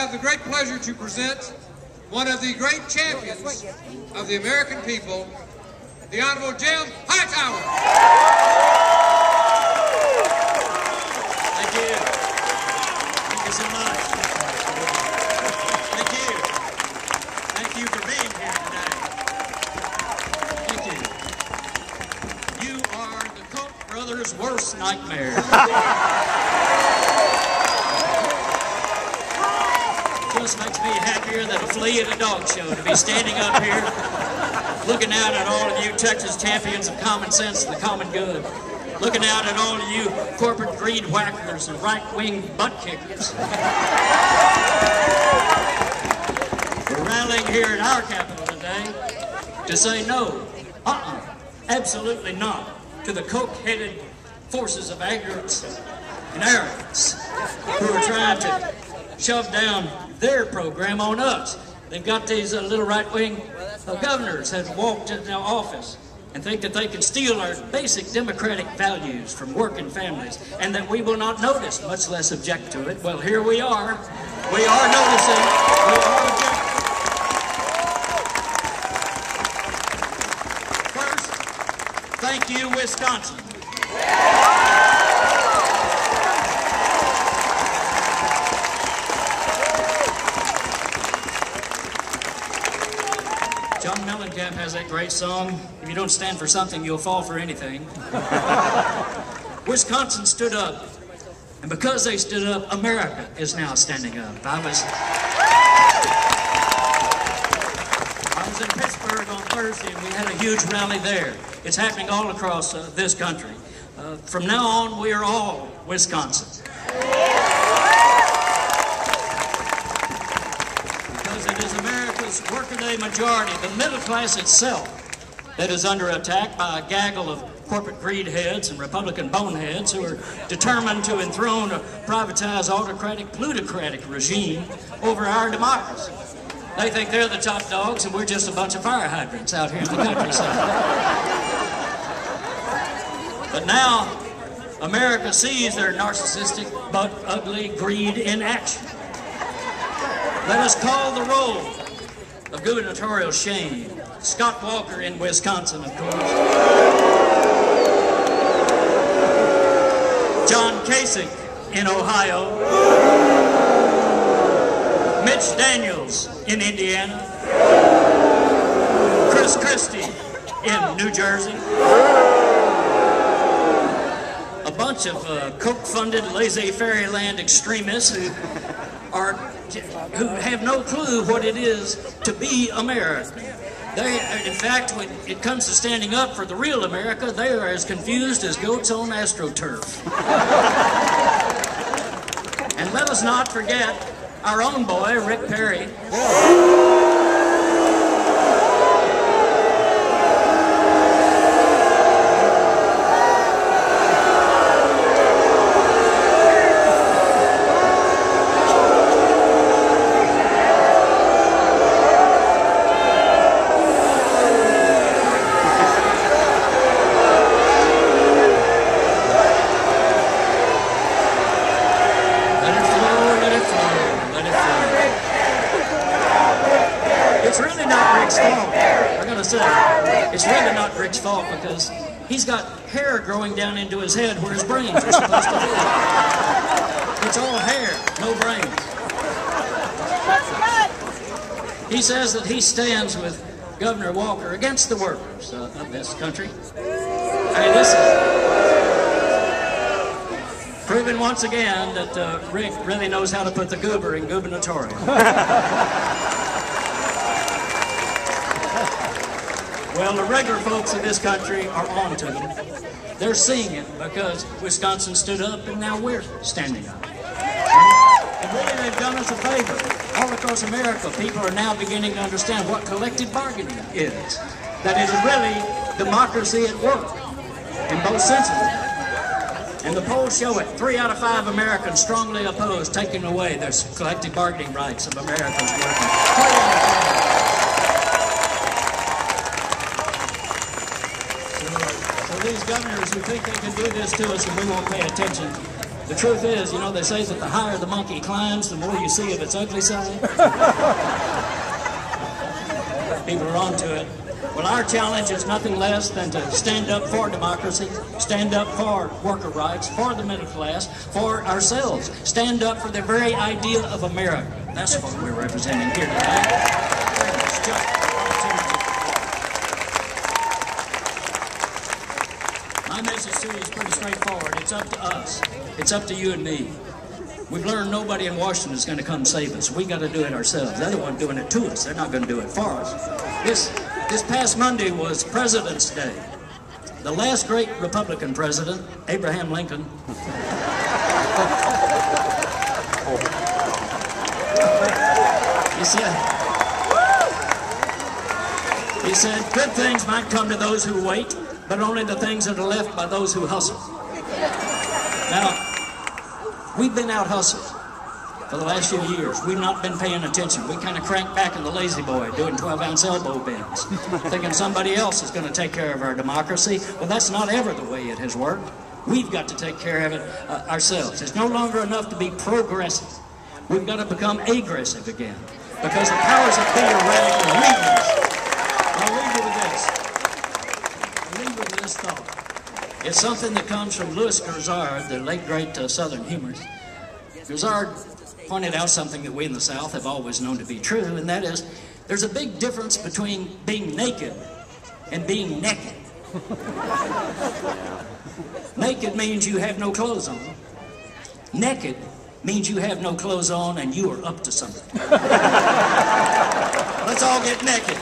have the great pleasure to present one of the great champions of the American people, the Honorable Jim Hightower. Thank you. Thank you so much. Thank you. Thank you for being here today. Thank you. You are the Koch brothers' worst nightmare. Just makes me happier than a flea at a dog show to be standing up here looking out at all of you Texas champions of common sense and the common good. Looking out at all of you corporate greed whackers and right-wing butt kickers. We're rallying here in our capital today to say no, absolutely not, to the coke-headed forces of ignorance and arrogance who are trying to shove down their program on us. They've got these little right-wing governors that walked into office and think that they can steal our basic democratic values from working families and that we will not notice, much less object to it. Well, here we are. We are noticing. We are objecting. First, thank you, Wisconsin. John Mellencamp has that great song, if you don't stand for something, you'll fall for anything. Wisconsin stood up, and because they stood up, America is now standing up. I was in Pittsburgh on Thursday, and we had a huge rally there. It's happening all across this country. From now on, we are all Wisconsin. It is America's workaday majority, the middle class itself, that is under attack by a gaggle of corporate greed heads and Republican boneheads who are determined to enthrone a privatized, autocratic, plutocratic regime over our democracy. They think they're the top dogs and we're just a bunch of fire hydrants out here in the countryside. But now, America sees their narcissistic but ugly greed in action. Let us call the roll of gubernatorial shame. Scott Walker in Wisconsin, of course. John Kasich in Ohio. Mitch Daniels in Indiana. Chris Christie in New Jersey. A bunch of coke-funded laissez-faire land extremists who have no clue what it is to be American. In fact, when it comes to standing up for the real America, they are as confused as goats on AstroTurf. And let us not forget our own boy, Rick Perry. It's really not Rick's fault because he's got hair growing down into his head where his brains are supposed to be. It's all hair, no brains. He says that he stands with Governor Walker against the workers of this country. I mean, this is proving once again that Rick really knows how to put the goober in gubernatorial. Well, the regular folks in this country are on to them. They're seeing it because Wisconsin stood up and now we're standing up. And really they've done us a favor. All across America, people are now beginning to understand what collective bargaining is. That it is really democracy at work in both senses. And the polls show it. 3 out of 5 Americans strongly oppose taking away their collective bargaining rights of Americans working. These governors who think they can do this to us and we won't pay attention, The truth is, you know, they say that the higher the monkey climbs, the more you see of its ugly side. People are on to it. Well, our challenge is nothing less than to stand up for democracy, stand up for worker rights, for the middle class, for ourselves. Stand up for the very idea of America. That's what we're representing here tonight. My message to you is pretty straightforward. It's up to us. It's up to you and me. We've learned nobody in Washington is going to come save us. We got to do it ourselves. They're the ones doing it to us. They're not going to do it for us. This past Monday was President's Day. The last great Republican president, Abraham Lincoln, he said, good things might come to those who wait, but only the things that are left by those who hustle. Now, we've been out hustled for the last few years. We've not been paying attention. We kind of cranked back in the lazy boy, doing 12-ounce elbow bends, thinking somebody else is going to take care of our democracy. Well, that's not ever the way it has worked. We've got to take care of it ourselves. It's no longer enough to be progressive. We've got to become aggressive again, because the powers that be are radical leaders. I'll leave you with this. I'll leave you with this thought. It's something that comes from Louis Gauzard, the late great Southern humorist. Gauzard pointed out something that we in the South have always known to be true, and that is, there's a big difference between being naked and being naked. Naked means you have no clothes on. Naked means you have no clothes on and you are up to something. Let's all get naked.